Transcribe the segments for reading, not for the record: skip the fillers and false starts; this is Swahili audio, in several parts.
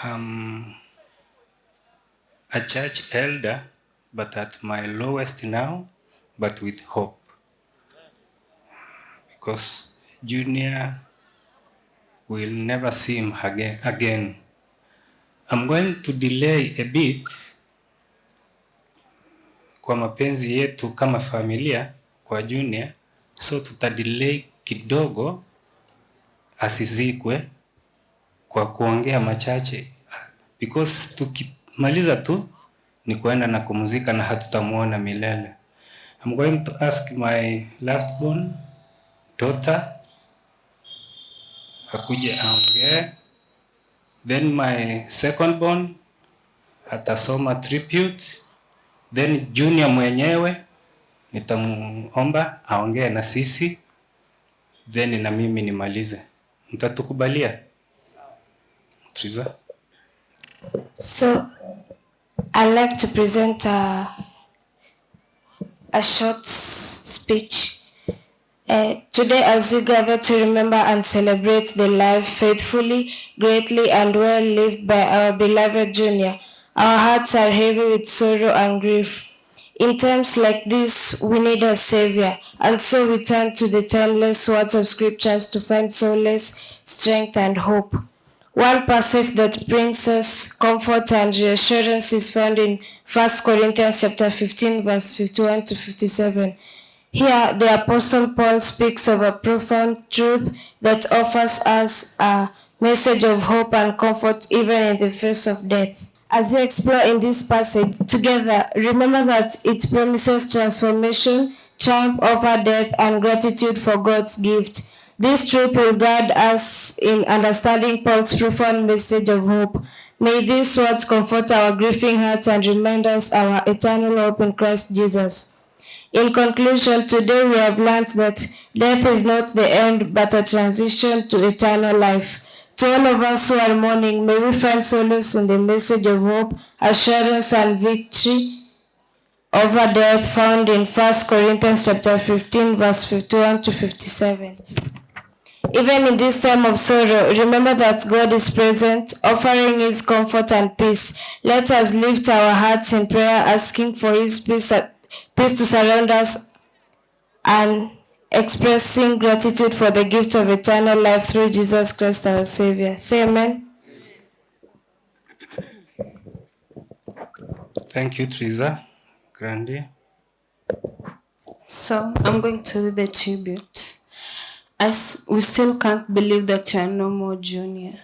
I'm a church elder, but at my lowest now, but with hope. Because Junior will never see him again. I'm going to delay a bit kwa mapenzi yetu kama familia kwa Junior, so tutadelay kidogo asizikwe kwa kuongea machache, because tukimaliza tu ni kuenda na kumzika na hatutamuona milele. I'm going to ask my last born daughter akuje aongee, then my second born atasoma tribute, then Junior mwenyewe nitamuomba aongee na sisi, then na mimi nimalize. Mtatukubalia? Triza? So, I'd like to present a short speech. Today, as we gather to remember and celebrate the life faithfully, greatly, and well lived by our beloved Junior, our hearts are heavy with sorrow and grief. In times like this, we need a Savior, and so we turn to the timeless words of Scriptures to find solace, strength, and hope. One passage that brings us comfort and reassurance is found in 1 Corinthians chapter 15, verse 51 to 57. Here, the Apostle Paul speaks of a profound truth that offers us a message of hope and comfort even in the face of death. As we explore in this passage together, remember that it promises transformation, triumph over death, and gratitude for God's gift. This truth will guide us in understanding Paul's profound message of hope. May these words comfort our grieving hearts and remind us our eternal hope in Christ Jesus. In conclusion, today we have learned that death is not the end, but a transition to eternal life. To all of us who are mourning, may we find solace in the message of hope, assurance, and victory over death found in 1 Corinthians chapter 15, verse 51 to 57. Even in this time of sorrow, remember that God is present, offering His comfort and peace. Let us lift our hearts in prayer, asking for His peace to surround us and expressing gratitude for the gift of eternal life through Jesus Christ our Savior. Say amen. Thank you, Triza. Grandi. So I'm going to do the tribute. As we still can't believe that you are no more Junior,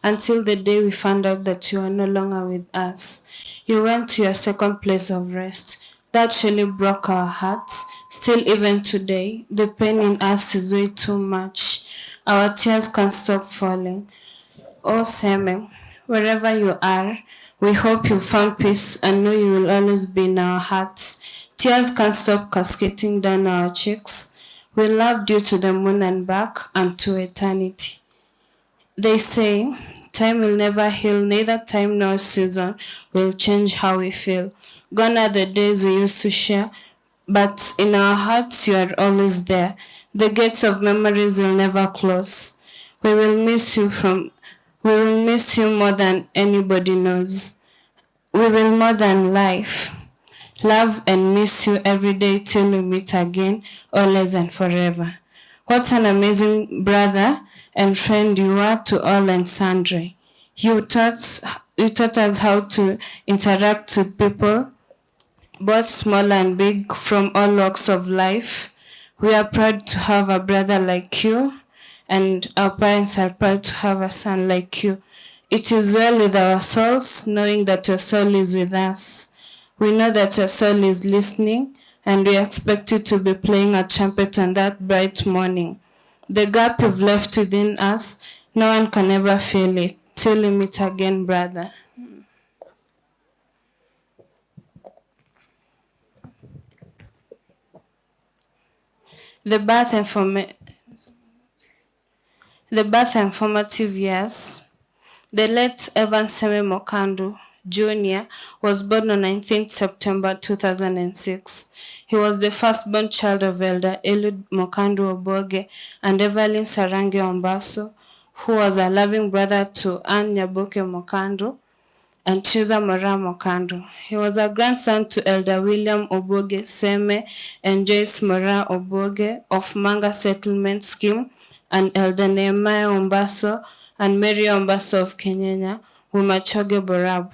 until the day we found out that you are no longer with us. You went to your second place of rest. That really broke our hearts. Still, even today, the pain in us is way too much. Our tears can't stop falling. Oh, Seme, wherever you are, we hope you found peace and know you will always be in our hearts. Tears can't stop cascading down our cheeks. We loved you to the moon and back and to eternity. They say, time will never heal, neither time nor season will change how we feel. Gone are the days we used to share, but in our hearts you are always there. The gates of memories will never close. We will miss you more than anybody knows. We will more than life. Love and miss you every day till we meet again, always and forever. What an amazing brother and friend you are to all and sundry. You taught us how to interact with people, both small and big, from all walks of life. We are proud to have a brother like you, and our parents are proud to have a son like you. It is well with our souls, knowing that your soul is with us. We know that your soul is listening, and we expect you to be playing a trumpet on that bright morning. The gap you've left within us, no one can ever fill it. Till we meet again, brother. The birth and formative years. The late Evan Seme Mokandu Jr. was born on 19th September 2006. He was the firstborn child of Elder Eliud Mokandu Oboge and Evelyn Sarangi Ombaso, who was a loving brother to Anne Nyaboke Mokando and Chiza Mora Mokando. He was a grandson to Elder William Oboge Seme and Joyce Mora Oboge of Manga Settlement Scheme, and Elder Nehemiah Ombaso and Mary Ombaso of Kenyanya, Wumachoge Borabu.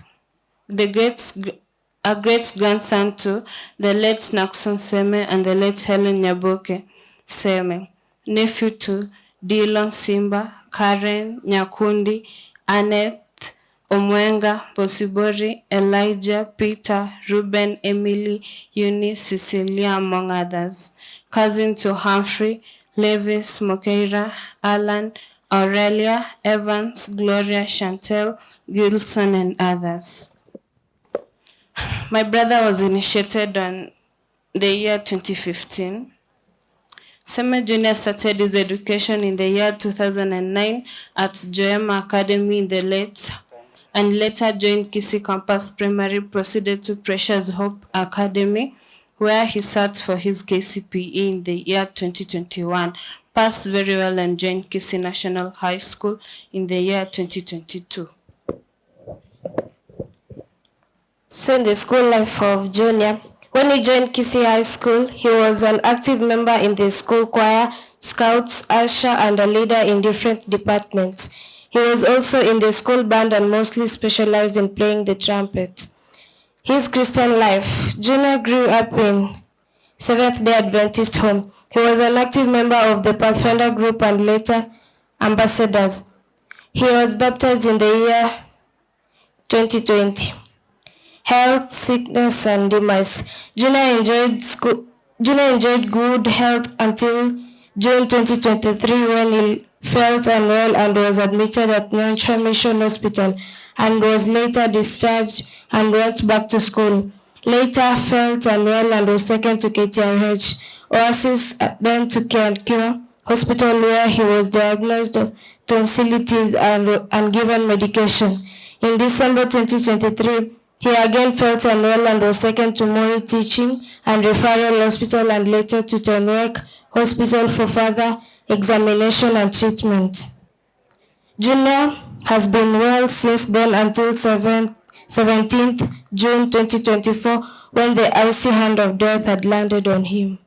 A great-grandson to the late Naxon Seme and the late Helen Nyaboke Seme, nephew to Dillon Simba, Karen Nyakundi, Annette Omwenga, Posibori, Elijah, Peter, Ruben, Emily, Eunice, Cecilia, among others. Cousin to Humphrey, Levis, Mokeira, Alan, Aurelia, Evans, Gloria, Chantel, Gilson, and others. My brother was initiated on the year 2015. Seme Junior started his education in the year 2009 at Joema Academy in the late and later joined Kisii Campus Primary, proceeded to Precious Hope Academy, where he sat for his KCPE in the year 2021, passed very well and joined Kisii National High School in the year 2022. So in the school life of Junior, when he joined Kisii High School, he was an active member in the school choir, scouts, usher, and a leader in different departments. He was also in the school band and mostly specialized in playing the trumpet. His Christian life. Junior grew up in Seventh-day Adventist home. He was an active member of the Pathfinder group and later ambassadors. He was baptized in the year 2020. Health, sickness, and demise. Junior enjoyed good health until June 2023 when he felt unwell and was admitted at Nyanchwa Mission Hospital and was later discharged and went back to school. Later felt unwell and was taken to KTRH, Oasis, then to Care and Cure Hospital where he was diagnosed with tonsillitis and given medication. In December 2023, he again felt unwell and was taken to Moi Teaching and Referral Hospital and later to Tenwek Hospital for further examination and treatment. Junior has been well since then until 17th June 2024 when the icy hand of death had landed on him.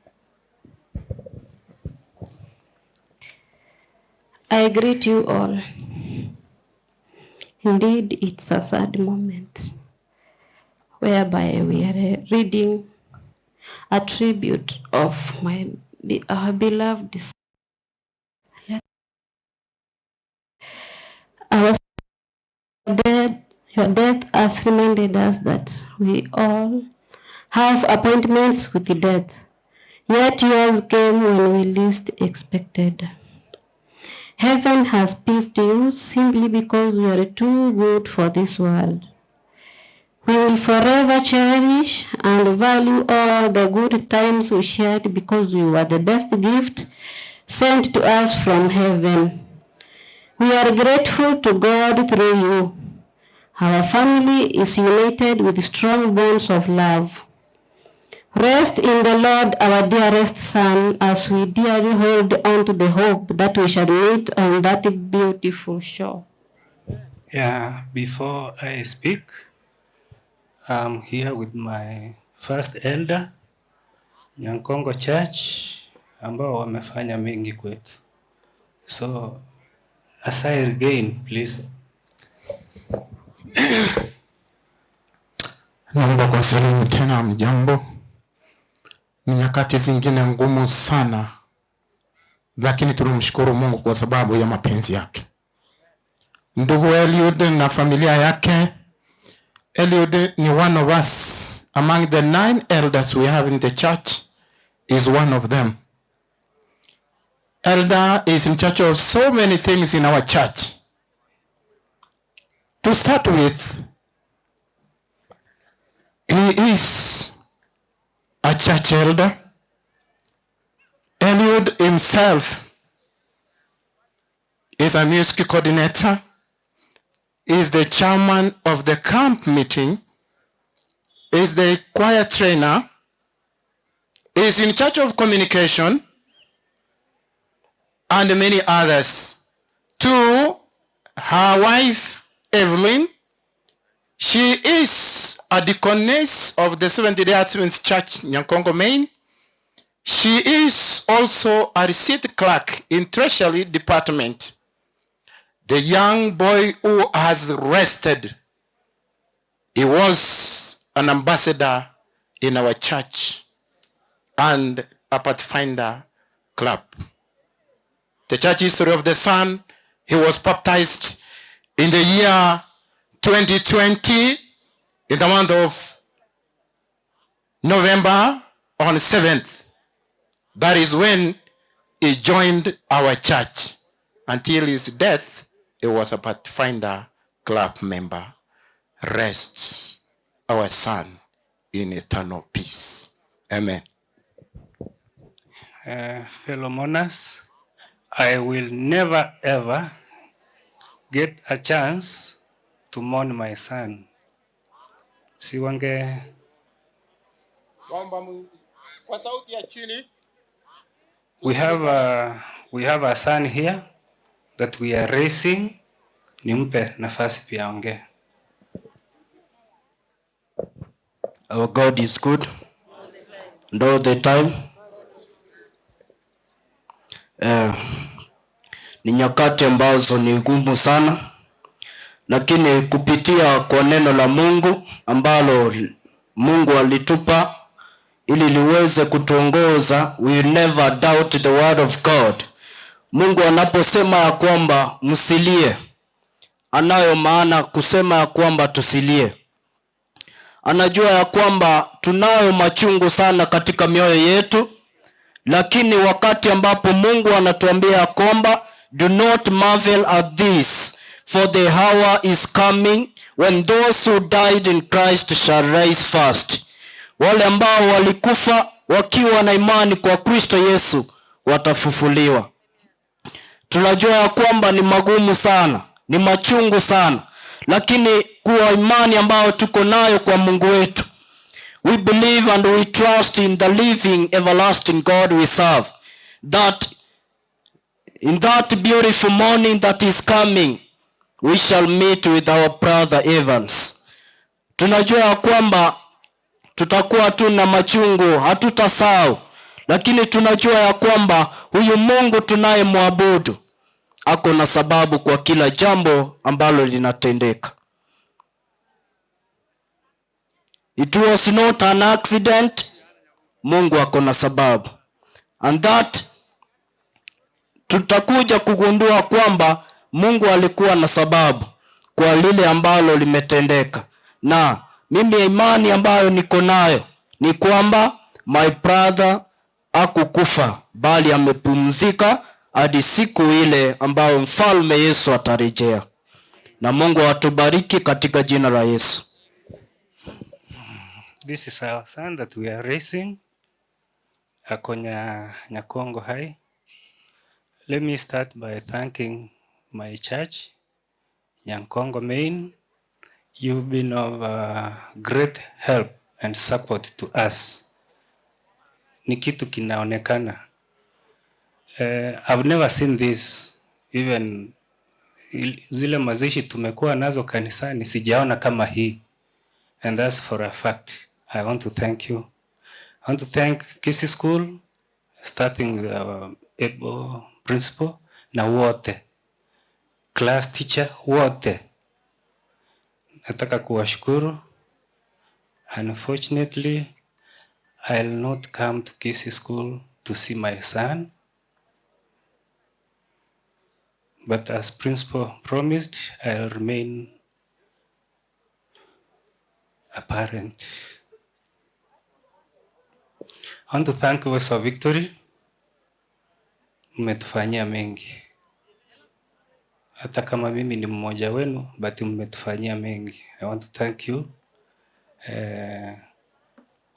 I greet you all. Indeed, it's a sad moment whereby we are reading a tribute of our beloved. Your death has reminded us that we all have appointments with death, yet yours came when we least expected. Heaven has peace to you simply because you are too good for this world. We will forever cherish and value all the good times we shared because you were the best gift sent to us from heaven. We are grateful to God through you. Our family is united with strong bonds of love. Rest in the Lord, our dearest Son, as we dearly hold on to the hope that we shall meet on that beautiful shore. Yeah, before I speak, I'm here with my first elder, Nyankongo Church, ambao wamefanya mengi kwetu. So, as I regain, please. Naomba kuwasalimu tena, mjambo. Ni nyakati zingine ngumu sana, lakini tunamshukuru Mungu kwa sababu ya mapenzi yake. Ndugu Eliud na familia yake. Eliud ni one of us. Among the 9 elders we have in the church is one of them. Elder is in charge of so many things in our church. To start with, he is a church elder. Eliud himself is a music coordinator, is the chairman of the camp meeting, is the choir trainer, is in charge of communication, and many others. to her wife, Evelyn. She is a deaconess of the Seventh-day Adventist Church, Nyankongo, Maine. She is also a receipt clerk in Treasury Department. The young boy who has rested, he was an ambassador in our church and a Pathfinder club. The church history of the son, he was baptized in the year 2020 in the month of November on 7th. That is when he joined our church. Until his death, he was a Pathfinder club member. Rests our son in eternal peace. Amen. Fellow mourners, I will never ever get a chance to mourn my son. Siwange. We have a son here that we are raising. Nimpe nafasi pia ongea. Our God is good and all the time. Ni nyakati ambazo ni ngumu sana, lakini kupitia kwa neno la Mungu ambalo Mungu alitupa ili liweze kutuongoza, we never doubt the word of God. Mungu anaposema ya kwamba msilie, anayo maana kusema ya kwamba tusilie. Anajua ya kwamba tunayo machungu sana katika mioyo yetu, lakini wakati ambapo Mungu anatuambia ya kwamba do not marvel at this, for the hour is coming when those who died in Christ shall rise first. Wale ambao walikufa wakiwa na imani kwa Kristo Yesu watafufuliwa. Tunajua ya kwamba ni magumu sana, ni machungu sana, lakini kwa imani ambayo tuko nayo kwa Mungu wetu, we believe and we trust in the living everlasting God we serve, that in that beautiful morning that is coming, we shall meet with our brother Evans. Tunajua ya kwamba tutakuwa tu na machungu, hatutasahau, lakini tunajua ya kwamba huyu Mungu tunayemwabudu ako na sababu kwa kila jambo ambalo linatendeka. It was not an accident. Mungu ako na sababu. And that tutakuja kugundua kwamba Mungu alikuwa na sababu kwa lile ambalo limetendeka. Na mimi imani ambayo niko nayo ni kwamba my brother hakukufa, bali amepumzika hadi siku ile ambayo mfalme Yesu atarejea. Na Mungu atubariki katika jina la Yesu. This is our son that we are raising. Akonya Nyakongo High. Let me start by thanking my church, Nyankongo Maine. You've been of great help and support to us. Ni kitu kinaonekana. I've never seen this. Even zile mazishi tumekuwa nazo kanisani sijaona kama hii. And that's for a fact. I want to thank you. I want to thank Kisi School, starting with our able principal, na wote, class teacher, wote. Nataka kuwashukuru. Unfortunately, I'll not come to Kisi School to see my son. But as principal promised, I'll remain a parent. I want to thank Voice of Victory. Mmetufanyia mengi. Hata kama mimi ni mmoja wenu, but mmetufanyia mengi. I want to thank you.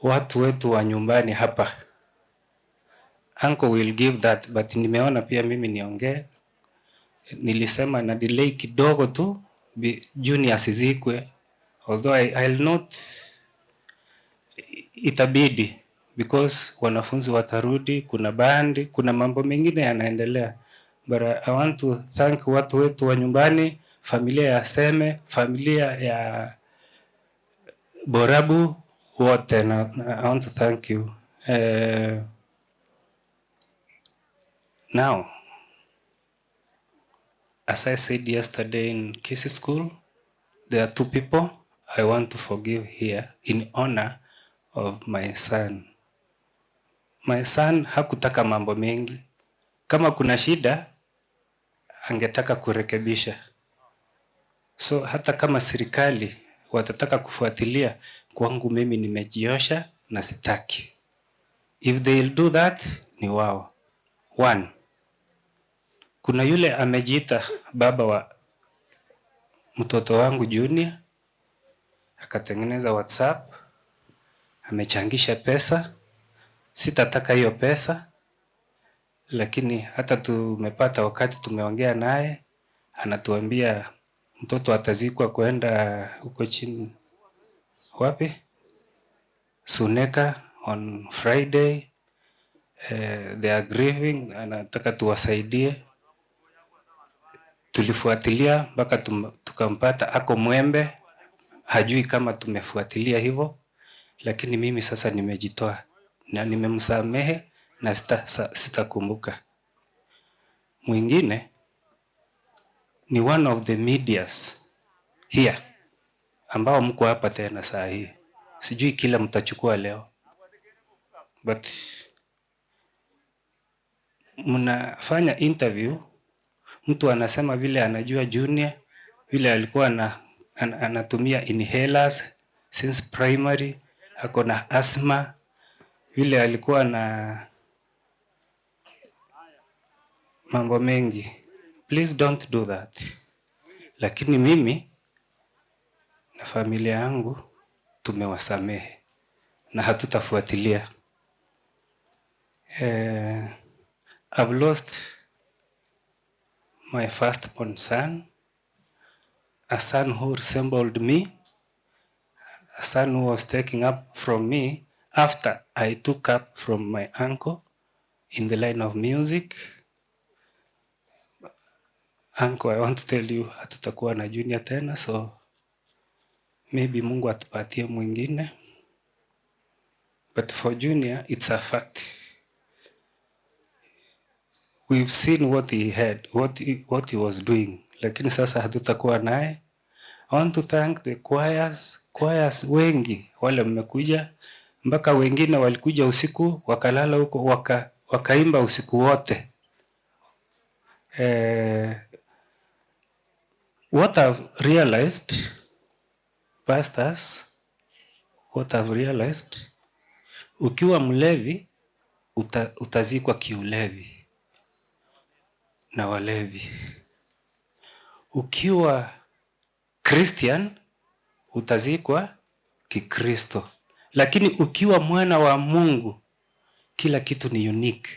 Watu wetu wa nyumbani hapa. Uncle will give that, but nimeona pia mimi niongee. Nilisema na delay kidogo tu, Junior asizikwe. Although I'll not, itabidi, because wanafunzi watarudi, kuna bandi, kuna mambo mengine yanaendelea. But I want to thank watu wetu wa nyumbani, familia ya Seme, familia ya Borabu wote, na I want to thank you. Now, as I said yesterday in Kisi School, there are two people I want to forgive here in honor of my son. My son hakutaka mambo mengi. Kama kuna shida, angetaka kurekebisha. So hata kama serikali watataka kufuatilia, kwangu mimi nimejiosha na sitaki. If they'll do that, ni wao. One, kuna yule amejiita baba wa mtoto wangu Junior, akatengeneza WhatsApp, amechangisha pesa. Sitataka hiyo pesa, lakini hata tumepata wakati tumeongea naye, anatuambia mtoto atazikwa kwenda huko chini. Wapi? Suneka on Friday. They are grieving, anataka tuwasaidie. Tulifuatilia mpaka tukampata ako Mwembe, hajui kama tumefuatilia hivyo, lakini mimi sasa nimejitoa na nimemsamehe na sitakumbuka. Mwingine ni one of the medias here ambao mko hapa tena saa hii. Sijui kila mtachukua leo, but mnafanya interview, mtu anasema vile anajua Junior, vile alikuwa anatumia inhalers since primary, ako na asthma, vile alikuwa na mambo mengi. Please don't do that. Lakini mimi na familia yangu tumewasamehe na hatutafuatilia. I've lost my firstborn son, a son who resembled me, a son who was taken up from me after I took up from my uncle in the line of music. Uncle, I want to tell you, hatutakuwa na Junior tena, so maybe Mungu atupatie mwingine. But for Junior, it's a fact. We've seen what he had, what he was doing. Lakini sasa hatutakuwa naye. I want to thank the choirs wengi wale mmekuja, mpaka wengine walikuja usiku wakalala huko wakaimba usiku wote. What I've realized, pastors, ukiwa mlevi utazikwa kiulevi na walevi. Ukiwa Christian utazikwa kikristo. Lakini ukiwa mwana wa Mungu, kila kitu ni unique.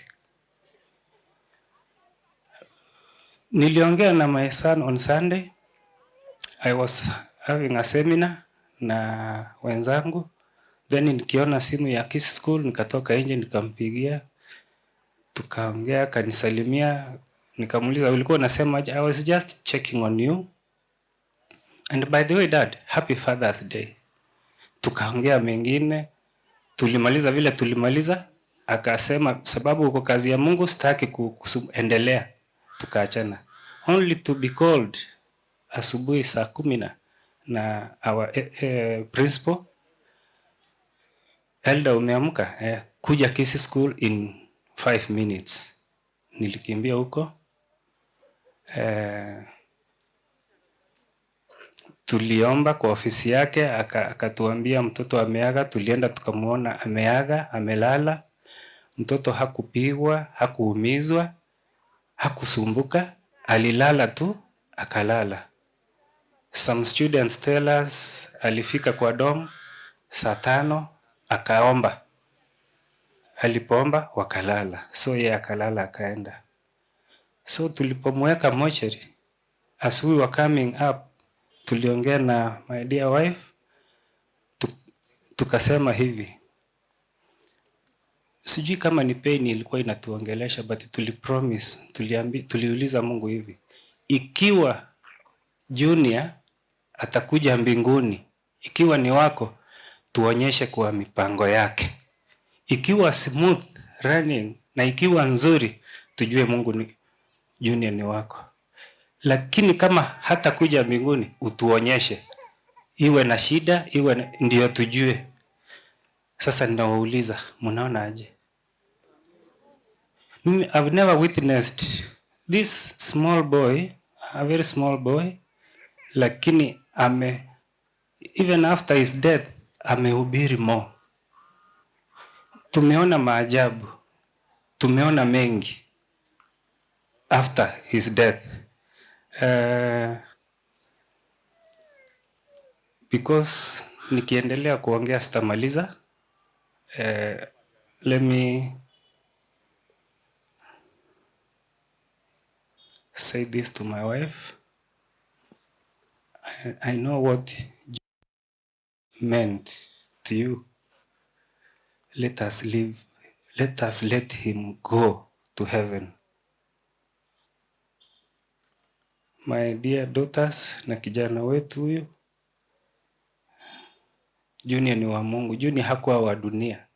Niliongea na my son on Sunday. I was having a seminar na wenzangu. Then nikiona simu ya Kisi School, nikatoka nje nikampigia. Tukaongea, kanisalimia, nikamuuliza ulikuwa unasema aje? I was just checking on you. And by the way dad, happy Father's Day. Tukaongea mengine, tulimaliza vile tulimaliza, akasema sababu uko kazi ya Mungu sitaki kuendelea. Tukaachana. Only to be called asubuhi saa 10 na our principal, Elder umeamka, kuja Kisi School in 5 minutes. Nilikimbia huko. Tuliomba kwa ofisi yake, akatuambia mtoto ameaga. Tulienda tukamuona ameaga, amelala. Mtoto hakupigwa, hakuumizwa, hakusumbuka, alilala tu, akalala. Some students tell us alifika kwa dorm saa 5 akaomba. Alipoomba wakalala. So yeye akalala akaenda. So tulipomweka mochari, as we were coming up, tuliongea na my dear wife, tukasema hivi, sijui kama ni pain ilikuwa inatuongelesha, but tuliuliza Mungu hivi, ikiwa Junior atakuja mbinguni, ikiwa ni wako, tuonyeshe kwa mipango yake. Ikiwa smooth running na ikiwa nzuri, tujue Mungu ni Junior ni wako. Lakini kama hata kuja mbinguni, utuonyeshe. Iwe na shida, ndio tujue. Sasa ninawauliza, mnaona aje? I've never witnessed this small boy, a very small boy, lakini even after his death, amehubiri more. Tumeona maajabu, tumeona mengi after his death. Because nikiendelea kuongea sitamaliza. Let me say this to my wife. I know what meant to you. Let us let him go to heaven. My dear daughters, na kijana wetu huyu, Junior ni wa Mungu. Junior hakuwa wa dunia.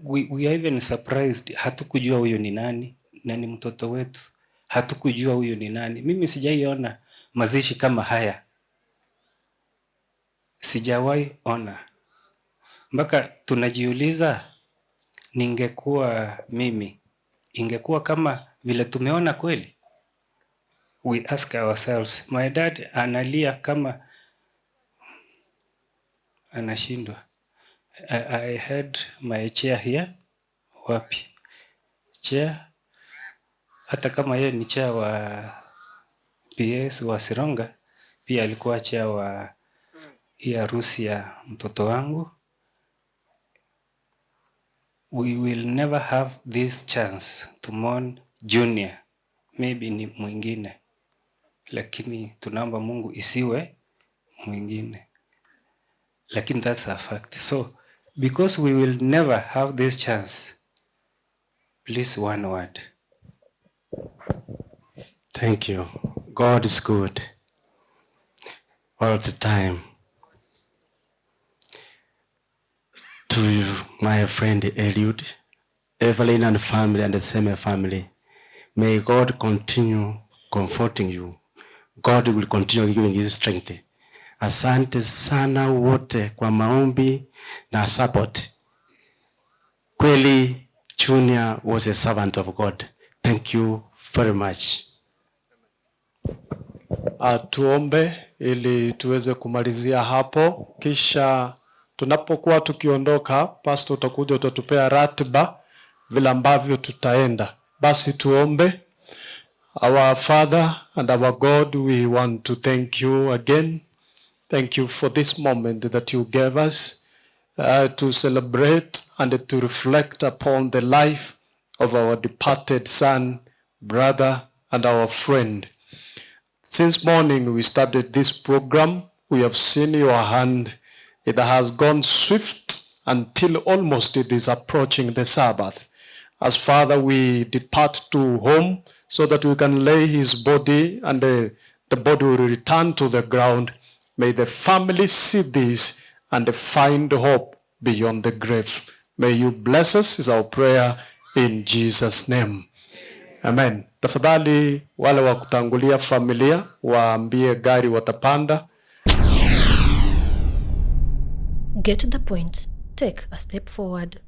We are even surprised. Hatukujua huyo ni nani, na ni mtoto wetu. Hatukujua huyo ni nani. Mimi sijaiona mazishi kama haya. Sijawahi ona. Mpaka tunajiuliza, ningekuwa mimi, ingekuwa kama vile tumeona kweli? We ask ourselves. My dad analia kama anashindwa. I had my chair here. Wapi? Chair. Hata kama yeye ni chair wa PS wa Sironga, pia alikuwa chair wa hii harusi ya mtoto wangu. We will never have this chance to mourn Junior. Maybe ni mwingine. Lakini tunaomba Mungu isiwe mwingine. Lakini that's a fact. So, because we will never have this chance, please, one word. Thank you. God is good all the time. To my friend Eliud, Evelyn and family and the same family, may God continue comforting you. God will continue giving you strength. Asante sana wote kwa maombi na support. Kweli Junior was a servant of God. Thank you very much. Tuombe ili tuweze kumalizia hapo, kisha tunapokuwa tukiondoka, pastor utakuja utatupea ratiba vile ambavyo tutaenda. Basi tuombe. Our Father and our God, we want to thank you again. Thank you for this moment that you gave us to celebrate and to reflect upon the life of our departed son, brother, and our friend. Since morning we started this program, we have seen your hand. It has gone swift until almost it is approaching the Sabbath. As Father, we depart to home so that we can lay his body and the body will return to the ground. May the family see this and find hope beyond the grave. May you bless us is our prayer in Jesus' name. Amen. Tafadhali wale wa kutangulia familia waambie gari watapanda. Get to the point. Take a step forward.